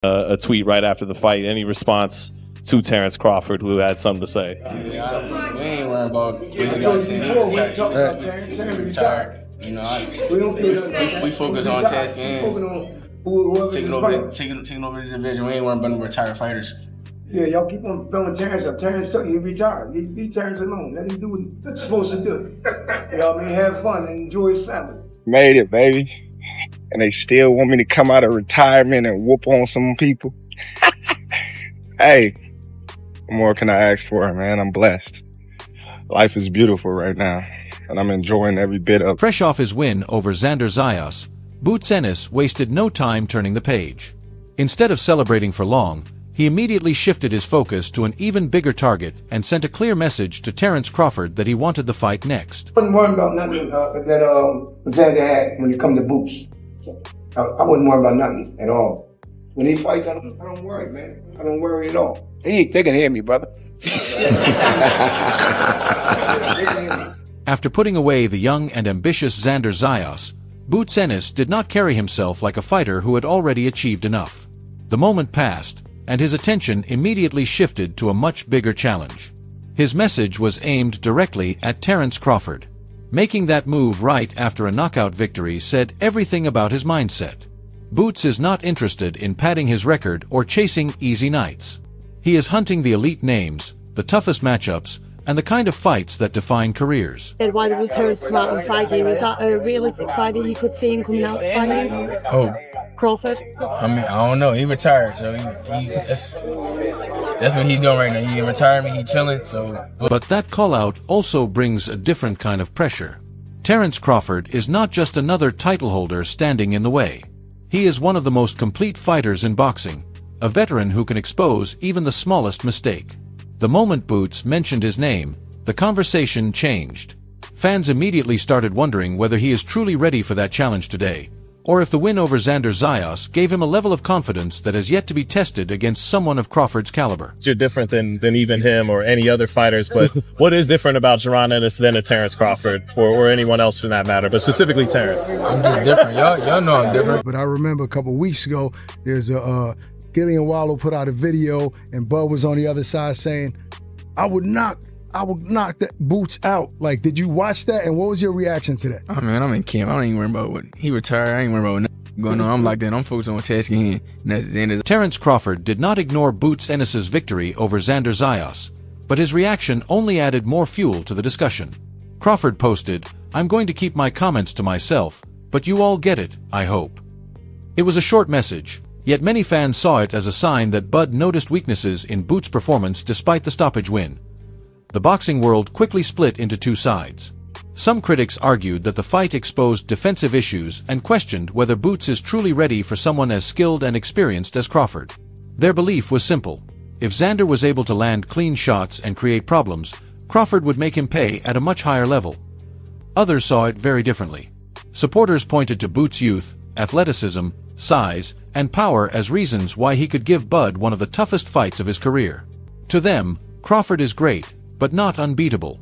a tweet right after the fight. Any response to Terence Crawford, who had something to say? Yeah, we ain't worried about what he got to say. He retired. You know, we focus on tasking and taking over this division. We ain't worried about retired fighters. Yeah, y'all keep on throwing Terence up. Terence, he retired. Leave Terence alone. Let him do what he's supposed to do. You know what I mean? Have fun and enjoy his family. Made it, baby. And they still want me to come out of retirement and whoop on some people. Hey, what more can I ask for, man? I'm blessed. Life is beautiful right now, and I'm enjoying every bit of it. Fresh off his win over Xander Zayas, Boots Ennis wasted no time turning the page. Instead of celebrating for long, he immediately shifted his focus to an even bigger target and sent a clear message to Terence Crawford that he wanted the fight next. I wasn't worried about nothing that Xander had when it comes to Boots. I wasn't worried about nothing at all. When he fights, I don't worry, man. I don't worry at all. They can hear me, brother. After putting away the young and ambitious Xander Zayas, Boots Ennis did not carry himself like a fighter who had already achieved enough. The moment passed, and his attention immediately shifted to a much bigger challenge. His message was aimed directly at Terence Crawford. Making that move right after a knockout victory said everything about his mindset. Boots is not interested in padding his record or chasing easy nights. He is hunting the elite names, the toughest matchups, and the kind of fights that define careers. Why does Terence come out and fight you? Is that a realistic fight that you could see him coming out to fight you? Oh, Crawford? I mean, I don't know. He retired, so that's what he's doing right now. He in retirement, he chilling, so. But that call-out also brings a different kind of pressure. Terence Crawford is not just another title holder standing in the way. He is one of the most complete fighters in boxing, a veteran who can expose even the smallest mistake. The moment Boots mentioned his name, the conversation changed. Fans immediately started wondering whether he is truly ready for that challenge today, or if the win over Xander Zayas gave him a level of confidence that has yet to be tested against someone of Crawford's caliber. You're different than even him or any other fighters, but what is different about Jaron Ennis than a Terence Crawford or anyone else for that matter, but specifically Terence? I'm just different. Y'all know I'm different. But I remember a couple weeks ago, there's a Gillian Wallow put out a video and Bud was on the other side saying, I would knock that Boots out. Like, did you watch that? And what was your reaction to that? Oh man, I'm in camp. I don't even worry about what he retired. I ain't worry about nothing going on. I'm like that. I'm focused on tasking him. And that's the end of it. Terence Crawford did not ignore Boots Ennis's victory over Xander Zayas, but his reaction only added more fuel to the discussion. Crawford posted, "I'm going to keep my comments to myself, but you all get it, I hope." It was a short message, yet many fans saw it as a sign that Bud noticed weaknesses in Boots' performance despite the stoppage win. The boxing world quickly split into two sides. Some critics argued that the fight exposed defensive issues and questioned whether Boots is truly ready for someone as skilled and experienced as Crawford. Their belief was simple. If Xander was able to land clean shots and create problems, Crawford would make him pay at a much higher level. Others saw it very differently. Supporters pointed to Boots' youth, athleticism, size, and power as reasons why he could give Bud one of the toughest fights of his career. To them, Crawford is great, but not unbeatable.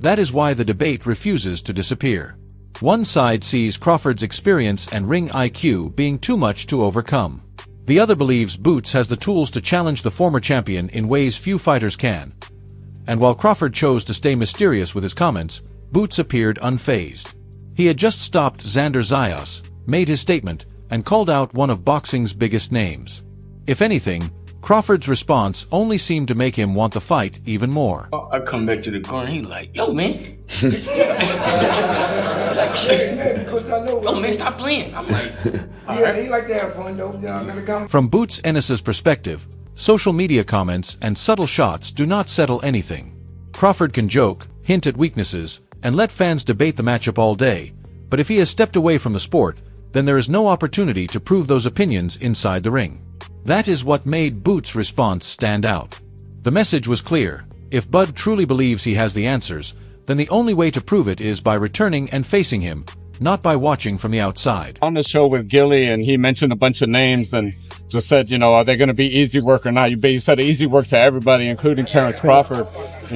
That is why the debate refuses to disappear. One side sees Crawford's experience and ring IQ being too much to overcome. The other believes Boots has the tools to challenge the former champion in ways few fighters can. And while Crawford chose to stay mysterious with his comments, Boots appeared unfazed. He had just stopped Xander Zayas, made his statement, and called out one of boxing's biggest names. If anything, Crawford's response only seemed to make him want the fight even more. I come back to the corner, he like, yo man. Yo man, stop playing. I'm like, yeah, he like to have fun though. From Boots Ennis's perspective, social media comments and subtle shots do not settle anything. Crawford can joke, hint at weaknesses, and let fans debate the matchup all day, but if he has stepped away from the sport, then there is no opportunity to prove those opinions inside the ring. That is what made Boots' response stand out. The message was clear. If Bud truly believes he has the answers, then the only way to prove it is by returning and facing him, not by watching from the outside. On the show with Gilly, and he mentioned a bunch of names and just said, are they going to be easy work or not? You said easy work to everybody, including Terence Crawford.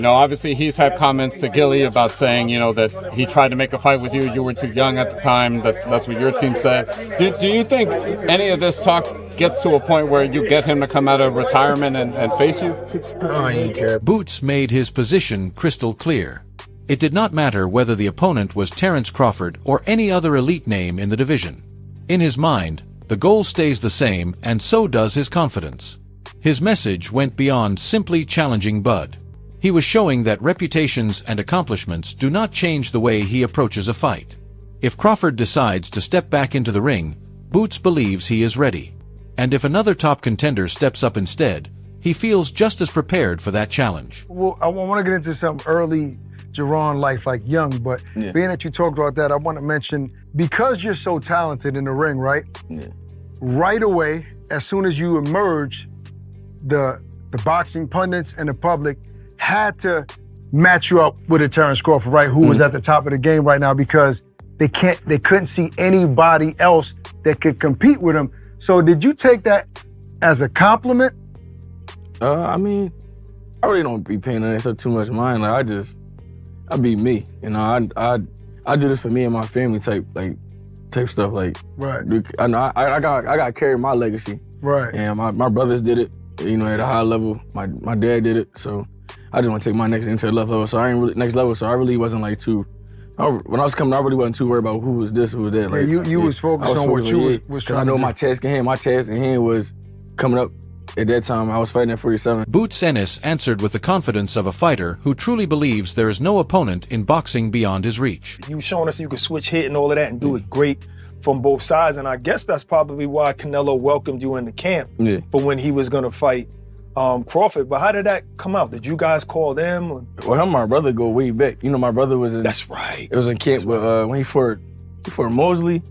Obviously he's had comments to Gilly about saying, that he tried to make a fight with you. You were too young at the time. That's what your team said. Do you think any of this talk gets to a point where you get him to come out of retirement and face you? I ain't care. Boots made his position crystal clear. It did not matter whether the opponent was Terence Crawford or any other elite name in the division. In his mind, the goal stays the same, and so does his confidence. His message went beyond simply challenging Bud. He was showing that reputations and accomplishments do not change the way he approaches a fight. If Crawford decides to step back into the ring, Boots believes he is ready. And if another top contender steps up instead, he feels just as prepared for that challenge. Well, I want to get into some early Jaron life, like young, but being that you talked about that, I want to mention, because you're so talented in the ring, right? Yeah. Right away, as soon as you emerge, the boxing pundits and the public had to match you up with a Terence Crawford, right? Who was at the top of the game right now, because they couldn't see anybody else that could compete with him. So did you take that as a compliment? I really don't be paying that too much mind. Like, I be me, I do this for me and my family type stuff. Like, Right. I know I got to carry my legacy. Right. And my brothers did it, at a high level. My dad did it, so I just want to take my next into the level. So I really wasn't like too. When I was coming, I really wasn't too worried about who was this, who was that. Like, you was focused on what you was trying to do. I know my task in hand was coming up. At that time, I was fighting at 47. Boots Ennis answered with the confidence of a fighter who truly believes there is no opponent in boxing beyond his reach. You showing us you could switch hit and all of that and do it great from both sides, and I guess that's probably why Canelo welcomed you into camp for when he was going to fight Crawford. But how did that come out? Did you guys call them? Or? Well, him and my brother go way back. My brother was in... That's right. It was in camp when he fought Mosley.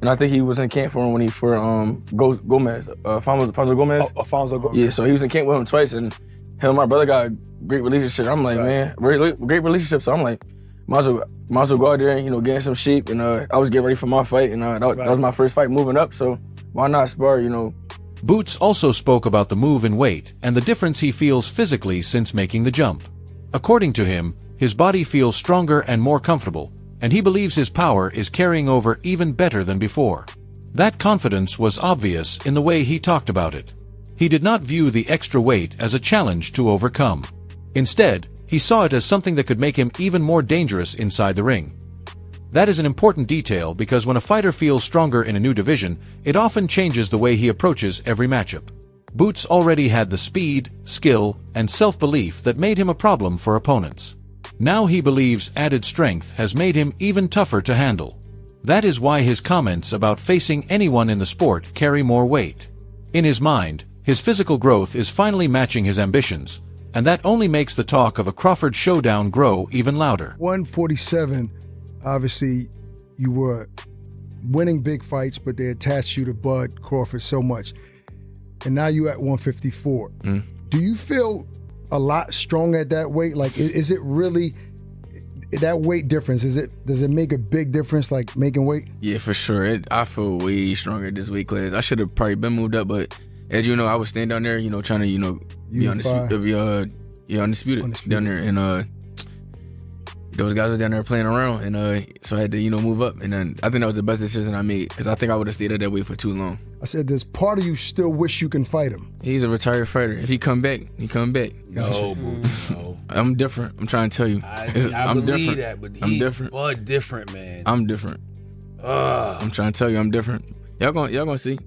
And I think he was in camp for him when he fought Gomez, Alfonso Gomez. Alfonso Gomez. Yeah, so he was in camp with him twice, and him and my brother got a great relationship. I'm like, man, great relationship. So I'm like, might as well go out there and, get in some shape. And I was getting ready for my fight, and that was my first fight moving up. So why not spar, Boots also spoke about the move in weight and the difference he feels physically since making the jump. According to him, his body feels stronger and more comfortable, and he believes his power is carrying over even better than before. That confidence was obvious in the way he talked about it. He did not view the extra weight as a challenge to overcome. Instead, he saw it as something that could make him even more dangerous inside the ring. That is an important detail because when a fighter feels stronger in a new division, it often changes the way he approaches every matchup. Boots already had the speed, skill, and self-belief that made him a problem for opponents. Now he believes added strength has made him even tougher to handle. That is why his comments about facing anyone in the sport carry more weight. In his mind, his physical growth is finally matching his ambitions, and that only makes the talk of a Crawford showdown grow even louder. 147, obviously you were winning big fights, but they attached you to Bud Crawford so much. And now you at 154. Do you feel a lot stronger at that weight? Like, is it really that weight difference? Does it make a big difference, like making weight? Yeah, for sure. I feel way stronger at this weight class. I should have probably been moved up, but as you know, I was standing down there, trying to, be undisputed down there, and those guys are down there playing around, and so I had to, move up, and then I think that was the best decision I made because I think I would have stayed at that weight for too long. I said, there's part of you still wish you can fight him. He's a retired fighter. If he come back, he come back. No, no. I'm different. I'm trying to tell you. I'm believe different. that, but I'm different. Bud different, man. I'm different. I'm trying to tell you, I'm different. Y'all gonna see.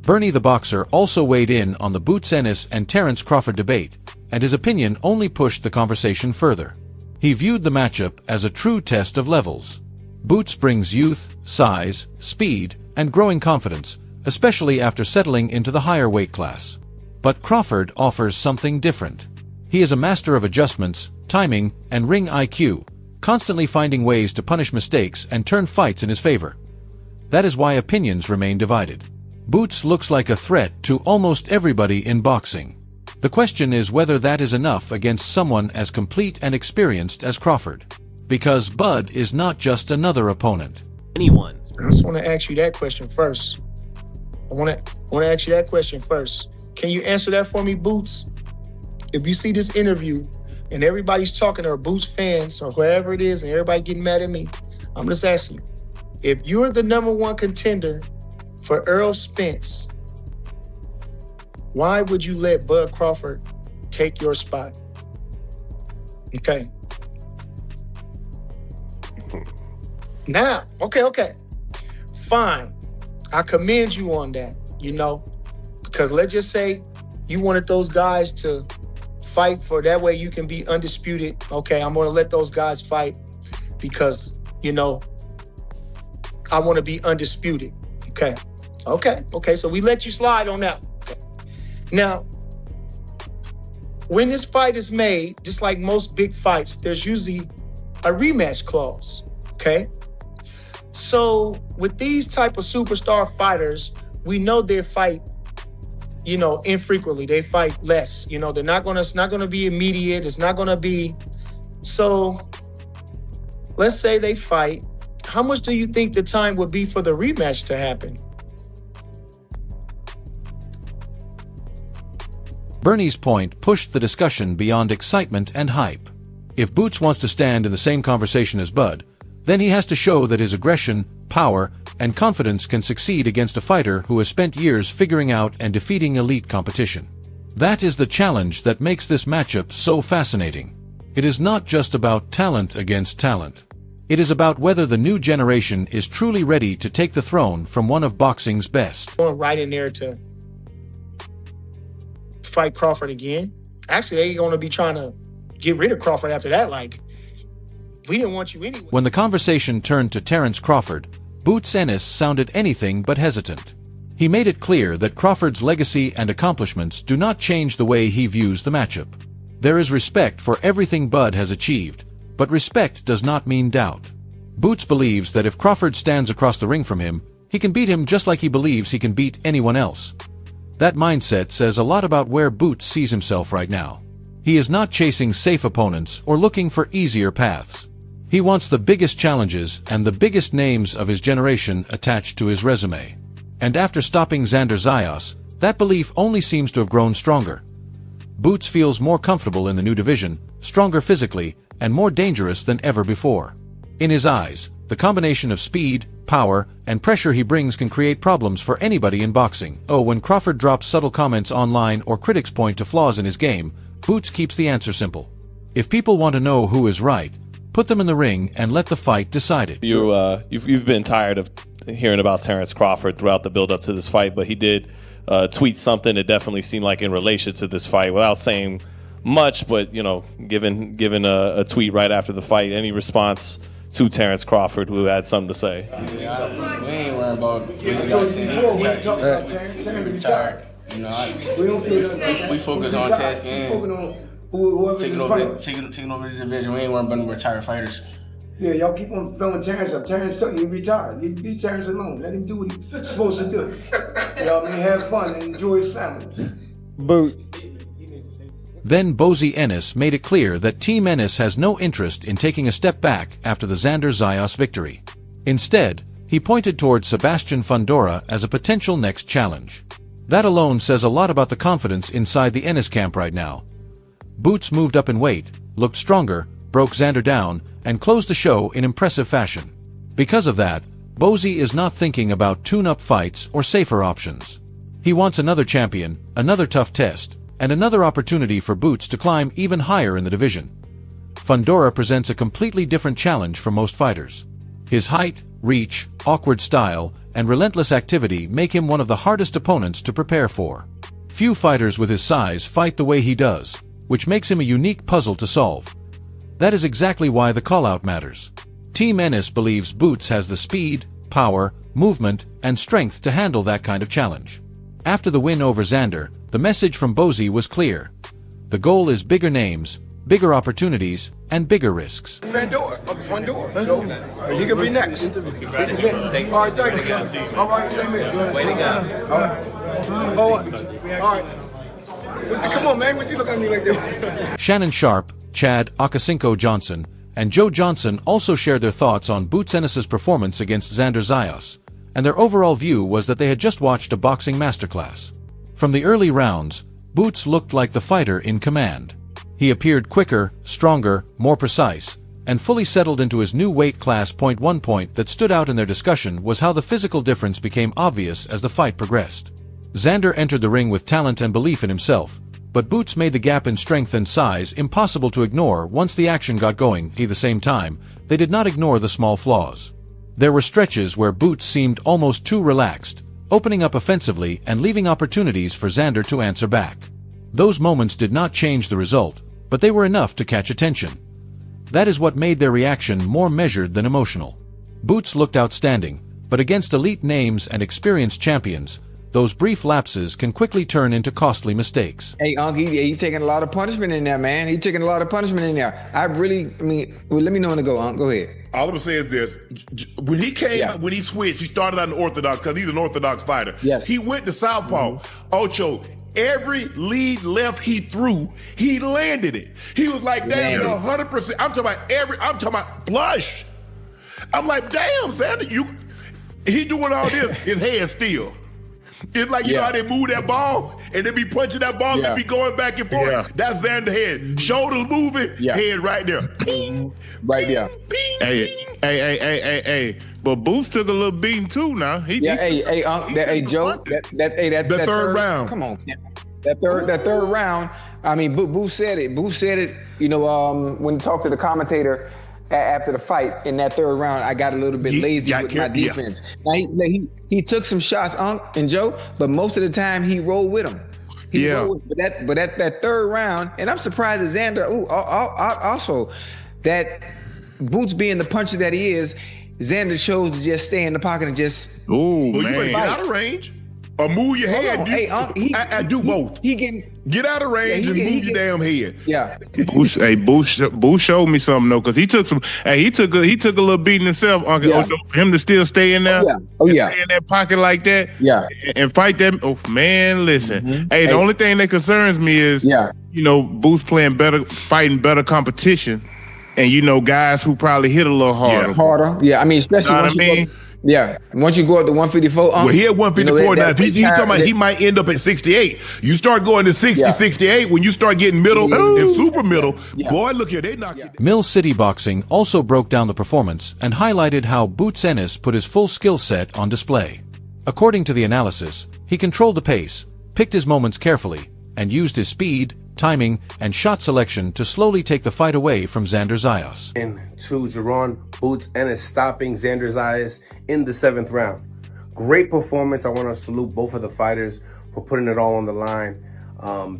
Bernie the Boxer also weighed in on the Boots Ennis and Terence Crawford debate, and his opinion only pushed the conversation further. He viewed the matchup as a true test of levels. Boots brings youth, size, speed, and growing confidence, especially after settling into the higher weight class. But Crawford offers something different. He is a master of adjustments, timing, and ring IQ, constantly finding ways to punish mistakes and turn fights in his favor. That is why opinions remain divided. Boots looks like a threat to almost everybody in boxing. The question is whether that is enough against someone as complete and experienced as Crawford. Because Bud is not just another opponent. Anyone. I just want to ask you that question first. I want to ask you that question first. Can you answer that for me, Boots? If you see this interview and everybody's talking, or Boots fans or whoever it is, and everybody getting mad at me, I'm just asking you, if you're the #1 contender for Earl Spence, why would you let Bud Crawford take your spot? Okay. Now, okay. Fine. I commend you on that, because let's just say you wanted those guys to fight for that way you can be undisputed. Okay, I'm going to let those guys fight because, I want to be undisputed. Okay. So we let you slide on that. Okay. Now, when this fight is made, just like most big fights, there's usually a rematch clause. Okay. So with these type of superstar fighters, we know they fight, infrequently. They fight less. It's not gonna be immediate. It's not gonna be. So let's say they fight. How much do you think the time would be for the rematch to happen? Bernie's point pushed the discussion beyond excitement and hype. If Boots wants to stand in the same conversation as Bud, then he has to show that his aggression, power, and confidence can succeed against a fighter who has spent years figuring out and defeating elite competition. That is the challenge that makes this matchup so fascinating. It is not just about talent against talent. It is about whether the new generation is truly ready to take the throne from one of boxing's best. Going right in there to fight Crawford again. Actually, they're going to be trying to get rid of Crawford after that. Like, we didn't want you anyway. When the conversation turned to Terence Crawford, Boots Ennis sounded anything but hesitant. He made it clear that Crawford's legacy and accomplishments do not change the way he views the matchup. There is respect for everything Bud has achieved, but respect does not mean doubt. Boots believes that if Crawford stands across the ring from him, he can beat him just like he believes he can beat anyone else. That mindset says a lot about where Boots sees himself right now. He is not chasing safe opponents or looking for easier paths. He wants the biggest challenges and the biggest names of his generation attached to his resume. And after stopping Xander Zayas, that belief only seems to have grown stronger. Boots feels more comfortable in the new division, stronger physically, and more dangerous than ever before. In his eyes, the combination of speed, power, and pressure he brings can create problems for anybody in boxing. When Crawford drops subtle comments online or critics point to flaws in his game, Boots keeps the answer simple. If people want to know who is right, put them in the ring and let the fight decide it. You've been tired of hearing about Terence Crawford throughout the build-up to this fight, but he did tweet something that definitely seemed like in relation to this fight, without saying much, but given a tweet right after the fight. Any response to Terence Crawford, who had something to say? Yeah, we ain't worried about what the guy said. He retired. We focus on tasking and taking over this division. We ain't worried about retired fighters. Yeah, y'all keep on filming Terence up. Terence, he retired. Leave Terence alone. Let him do what he's supposed to do. Have fun and enjoy his family. Then Boots Ennis made it clear that Team Ennis has no interest in taking a step back after the Xander Zayas victory. Instead, he pointed towards Sebastian Fundora as a potential next challenge. That alone says a lot about the confidence inside the Ennis camp right now. Boots moved up in weight, looked stronger, broke Xander down, and closed the show in impressive fashion. Because of that, Boots is not thinking about tune-up fights or safer options. He wants another champion, another tough test, and another opportunity for Boots to climb even higher in the division. Fundora presents a completely different challenge for most fighters. His height, reach, awkward style, and relentless activity make him one of the hardest opponents to prepare for. Few fighters with his size fight the way he does, which makes him a unique puzzle to solve. That is exactly why the callout matters. Team Ennis believes Boots has the speed, power, movement, and strength to handle that kind of challenge. After the win over Xander, the message from Boots was clear. The goal is bigger names, bigger opportunities, and bigger risks. Fundora. So, he could be next. All right, thank you. All right, same here. Way to go. All right. Come on, man. What you looking at me like that? Shannon Sharp, Chad Okasinko Johnson, and Joe Johnson also shared their thoughts on Boots Ennis's performance against Xander Zayas, and their overall view was that they had just watched a boxing masterclass. From the early rounds, Boots looked like the fighter in command. He appeared quicker, stronger, more precise, and fully settled into his new weight class. One point that stood out in their discussion was how the physical difference became obvious as the fight progressed. Xander entered the ring with talent and belief in himself, but Boots made the gap in strength and size impossible to ignore once the action got going. At the same time, they did not ignore the small flaws. There were stretches where Boots seemed almost too relaxed, opening up offensively and leaving opportunities for Xander to answer back. Those moments did not change the result, but they were enough to catch attention. That is what made their reaction more measured than emotional. Boots looked outstanding, but against elite names and experienced champions, those brief lapses can quickly turn into costly mistakes. Hey, Unc, he taking a lot of punishment in there, man. He taking a lot of punishment in there. Let me know when to go, Unc. Go ahead. All I'm gonna say is this: when he came, when he switched, he started on the orthodox because he's an orthodox fighter. Yes. He went to southpaw. Ocho, every lead left he threw, he landed it. He was like, damn, 100%. I'm talking about flush. I'm like, damn, Xander, he doing all this, his head still. It's like, you know how they move that ball and they be punching that ball and be going back and forth. Yeah. That's Xander's head. Shoulders moving, head right there. Ping, right there. Ping, Hey. But Boots took a little beating too now. Hey, Joe, that third round. Come on. That third round, I mean, Boots said it. Boots said it, when he talked to the commentator after the fight in that third round, I got a little bit lazy with my defense. Now he took some shots, Unc and Joe, but most of the time he rolled with them. But that third round, and I'm surprised at Xander. Also, that Boots being the puncher that he is, Xander chose to just stay in the pocket and just. You better get out of range or move your head. I do both. Get out of range and move your damn head. Yeah. Boots showed me something though, because he took a little beating himself, Uncle Ocho, for him to still stay in there. Stay in that pocket like that. Yeah. And fight them. Oh man, listen. The only thing that concerns me is Boots fighting better competition. And guys who probably hit a little harder. Yeah, I mean, especially once you go up to 154. Well, he at 154 now. If he talking about he might end up at 68. You start going to 60, 68 when you start getting middle and super middle. Boy, look here, they knock you. Mill City Boxing also broke down the performance and highlighted how Boots Ennis put his full skill set on display. According to the analysis, he controlled the pace, picked his moments carefully, and used his speed, timing, and shot selection to slowly take the fight away from Xander Zayas. To Jaron Boots Ennis stopping Xander Zayas in the 7th round. Great performance. I want to salute both of the fighters for putting it all on the line.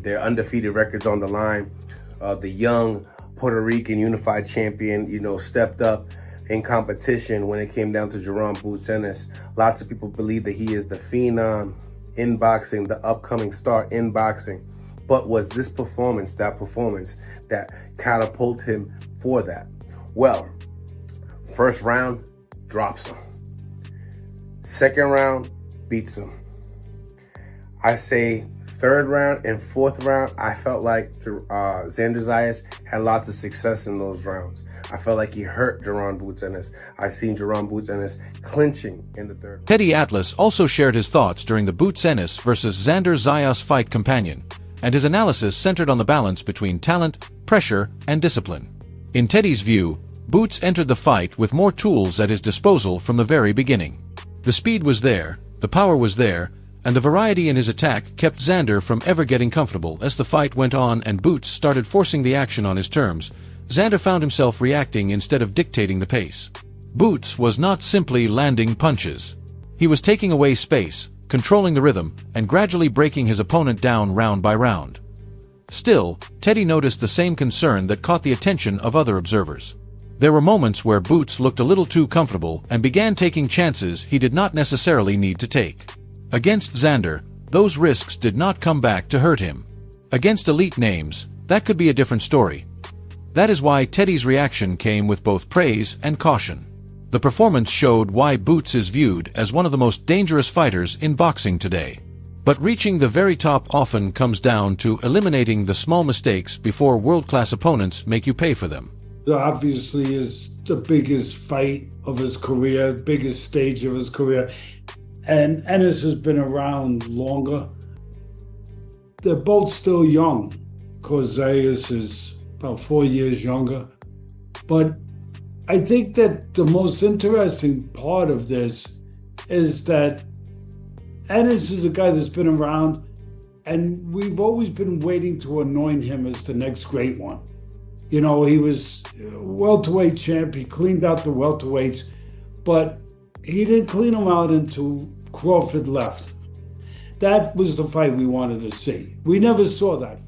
Their undefeated records on the line. The young Puerto Rican unified champion, stepped up in competition when it came down to Jaron Boots Ennis. Lots of people believe that he is the phenom in boxing, the upcoming star in boxing. But was this performance that catapulted him for that? Well, first round, drops him. Second round, beats him. I say third round and fourth round, I felt like Xander Zayas had lots of success in those rounds. I felt like he hurt Jaron Boots Ennis. I seen Jaron Boots Ennis clinching in the third. Teddy Atlas also shared his thoughts during the Boots Ennis versus Xander Zayas fight companion, and his analysis centered on the balance between talent, pressure, and discipline. In Teddy's view, Boots entered the fight with more tools at his disposal from the very beginning. The speed was there, the power was there, and the variety in his attack kept Xander from ever getting comfortable. As the fight went on and Boots started forcing the action on his terms, Xander found himself reacting instead of dictating the pace. Boots was not simply landing punches. He was taking away space, controlling the rhythm, and gradually breaking his opponent down round by round. Still, Teddy noticed the same concern that caught the attention of other observers. There were moments where Boots looked a little too comfortable and began taking chances he did not necessarily need to take. Against Xander, those risks did not come back to hurt him. Against elite names, that could be a different story. That is why Teddy's reaction came with both praise and caution. The performance showed why Boots is viewed as one of the most dangerous fighters in boxing today. But reaching the very top often comes down to eliminating the small mistakes before world-class opponents make you pay for them. obviously is the biggest fight of his career, biggest stage of his career. And Ennis has been around longer. They're both still young, because Zayas is about 4 years younger. But I think that the most interesting part of this is that Ennis is a guy that's been around, and we've always been waiting to anoint him as the next great one. You know, he was welterweight champ. He cleaned out the welterweights, but he didn't clean them out until Crawford left. That was the fight we wanted to see. We never saw that.